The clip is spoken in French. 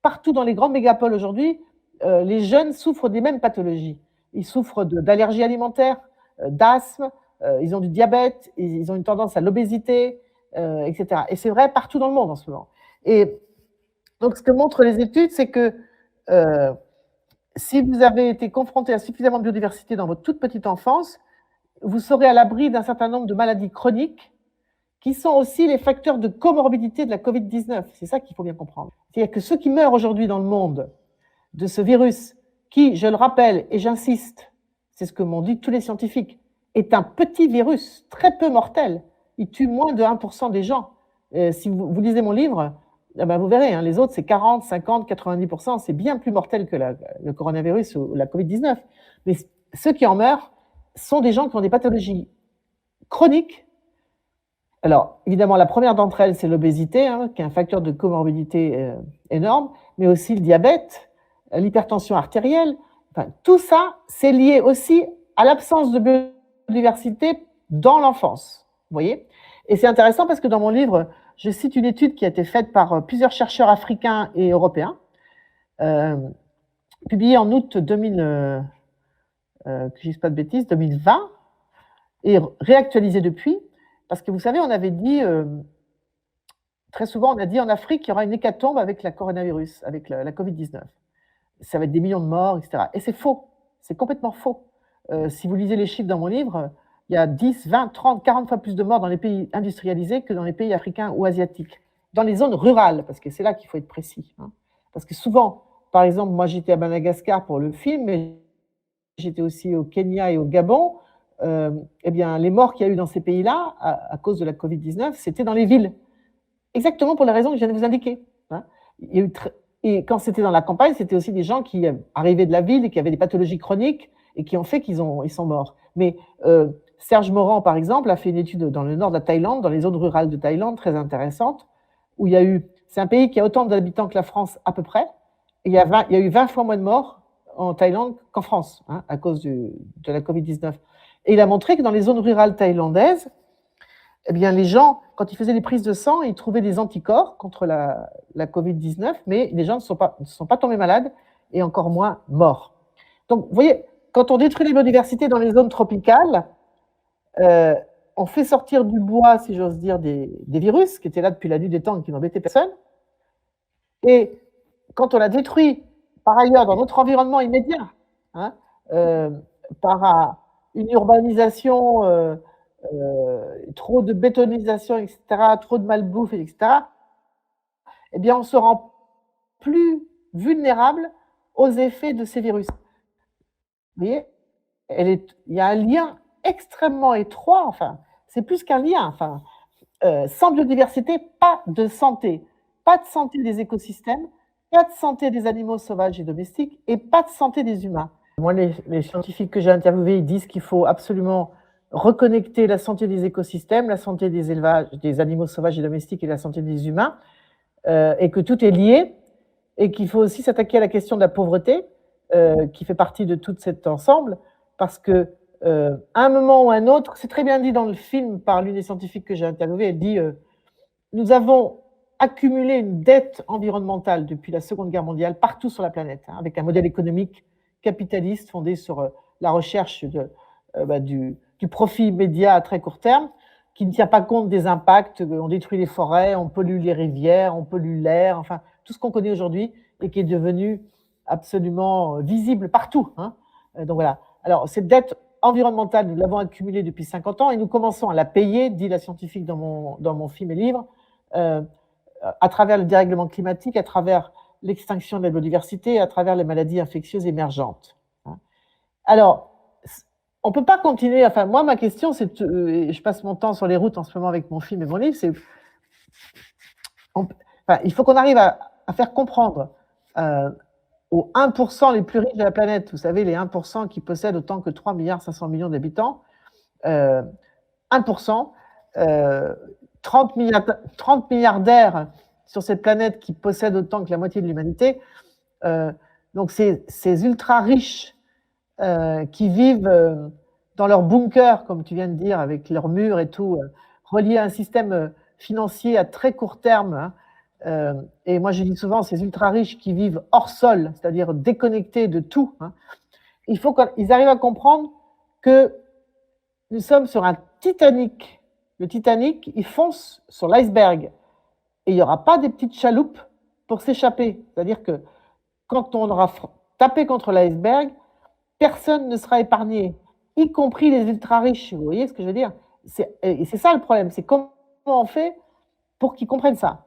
partout dans les grandes mégapoles aujourd'hui, les jeunes souffrent des mêmes pathologies. Ils souffrent d'allergies alimentaires, d'asthme, ils ont du diabète, ils ont une tendance à l'obésité, etc. Et c'est vrai partout dans le monde en ce moment. Et donc, ce que montrent les études, c'est que si vous avez été confronté à suffisamment de biodiversité dans votre toute petite enfance, vous serez à l'abri d'un certain nombre de maladies chroniques qui sont aussi les facteurs de comorbidité de la Covid-19. C'est ça qu'il faut bien comprendre. C'est-à-dire que ceux qui meurent aujourd'hui dans le monde de ce virus, qui, je le rappelle et j'insiste, c'est ce que m'ont dit tous les scientifiques, est un petit virus très peu mortel. Il tue moins de 1% des gens. Si vous lisez mon livre, vous verrez, hein, les autres, c'est 40, 50, 90%. C'est bien plus mortel que le coronavirus ou la Covid-19. Mais ceux qui en meurent sont des gens qui ont des pathologies chroniques. Alors, évidemment, la première d'entre elles, c'est l'obésité, hein, qui est un facteur de comorbidité énorme, mais aussi le diabète, l'hypertension artérielle. Enfin, tout ça, c'est lié aussi à l'absence de biodiversité dans l'enfance. Vous voyez? Et c'est intéressant parce que dans mon livre, je cite une étude qui a été faite par plusieurs chercheurs africains et européens, publiée en août 2000, que je dise pas de bêtises, 2020, et réactualisée depuis. Parce que vous savez, on avait dit, très souvent, on a dit en Afrique, il y aura une hécatombe avec la coronavirus, avec la Covid-19. Ça va être des millions de morts, etc. Et c'est faux, c'est complètement faux. Si vous lisez les chiffres dans mon livre, il y a 10, 20, 30, 40 fois plus de morts dans les pays industrialisés que dans les pays africains ou asiatiques. Dans les zones rurales, parce que c'est là qu'il faut être précis. Hein. Parce que souvent, par exemple, moi j'étais à Madagascar pour le film, mais j'étais aussi au Kenya et au Gabon. Eh bien, les morts qu'il y a eu dans ces pays-là, à cause de la Covid-19, c'était dans les villes. Exactement pour les raisons que je viens de vous indiquer. Hein. Il y a eu et quand c'était dans la campagne, c'était aussi des gens qui arrivaient de la ville et qui avaient des pathologies chroniques et qui ont fait qu'ils sont morts. Mais Serge Morand, par exemple, a fait une étude dans le nord de la Thaïlande, dans les zones rurales de Thaïlande, très intéressante, où il y a eu... C'est un pays qui a autant d'habitants que la France à peu près, et il y a eu 20 fois moins de morts en Thaïlande qu'en France, hein, à cause de la Covid-19. Et il a montré que dans les zones rurales thaïlandaises, eh bien, les gens, quand ils faisaient des prises de sang, ils trouvaient des anticorps contre la Covid-19, mais les gens ne sont pas tombés malades et encore moins morts. Donc, vous voyez, quand on détruit les biodiversités dans les zones tropicales, on fait sortir du bois, si j'ose dire, des virus qui étaient là depuis la nuit des temps et qui n'embêtaient personne. Et quand on la détruit, par ailleurs, dans notre environnement immédiat, hein, par une urbanisation, trop de bétonisation, etc., trop de malbouffe, etc., eh bien, on se rend plus vulnérable aux effets de ces virus. Vous voyez, il y a un lien extrêmement étroit, enfin, c'est plus qu'un lien, enfin, sans biodiversité, pas de santé des écosystèmes, pas de santé des animaux sauvages et domestiques, et pas de santé des humains. Moi, les scientifiques que j'ai interviewés, ils disent qu'il faut absolument reconnecter la santé des écosystèmes, la santé des élevages, des animaux sauvages et domestiques et la santé des humains, et que tout est lié, et qu'il faut aussi s'attaquer à la question de la pauvreté, qui fait partie de tout cet ensemble, parce que à un moment ou à un autre, c'est très bien dit dans le film par l'une des scientifiques que j'ai interviewée, elle dit nous avons accumulé une dette environnementale depuis la Seconde Guerre mondiale partout sur la planète, hein, avec un modèle économique capitaliste fondé sur la recherche du profit immédiat à très court terme, qui ne tient pas compte des impacts. On détruit les forêts, on pollue les rivières, on pollue l'air, enfin, tout ce qu'on connaît aujourd'hui et qui est devenu absolument visible partout. Hein. Donc voilà. Alors, cette dette environnementale, nous l'avons accumulée depuis 50 ans et nous commençons à la payer, dit la scientifique dans mon film et livre, à travers le dérèglement climatique, à travers l'extinction de la biodiversité, à travers les maladies infectieuses émergentes. Hein. Alors, on ne peut pas continuer, enfin, moi, ma question, c'est, je passe mon temps sur les routes en ce moment avec mon film et mon livre, c'est, il faut qu'on arrive à faire comprendre aux 1% les plus riches de la planète, vous savez, les 1% qui possèdent autant que 3,5 milliards d'habitants, 1%, 30 milliardaires sur cette planète qui possèdent autant que la moitié de l'humanité. Donc, ces ultra riches qui vivent dans leur bunker, comme tu viens de dire, avec leurs murs et tout, reliés à un système financier à très court terme, Et moi, je dis souvent, ces ultra riches qui vivent hors sol, c'est-à-dire déconnectés de tout, hein, il faut qu'ils arrivent à comprendre que nous sommes sur un Titanic. Le Titanic, il fonce sur l'iceberg et il n'y aura pas des petites chaloupes pour s'échapper. C'est-à-dire que quand on aura tapé contre l'iceberg, personne ne sera épargné, y compris les ultra riches. Vous voyez ce que je veux dire? Et c'est ça le problème, c'est comment on fait pour qu'ils comprennent ça.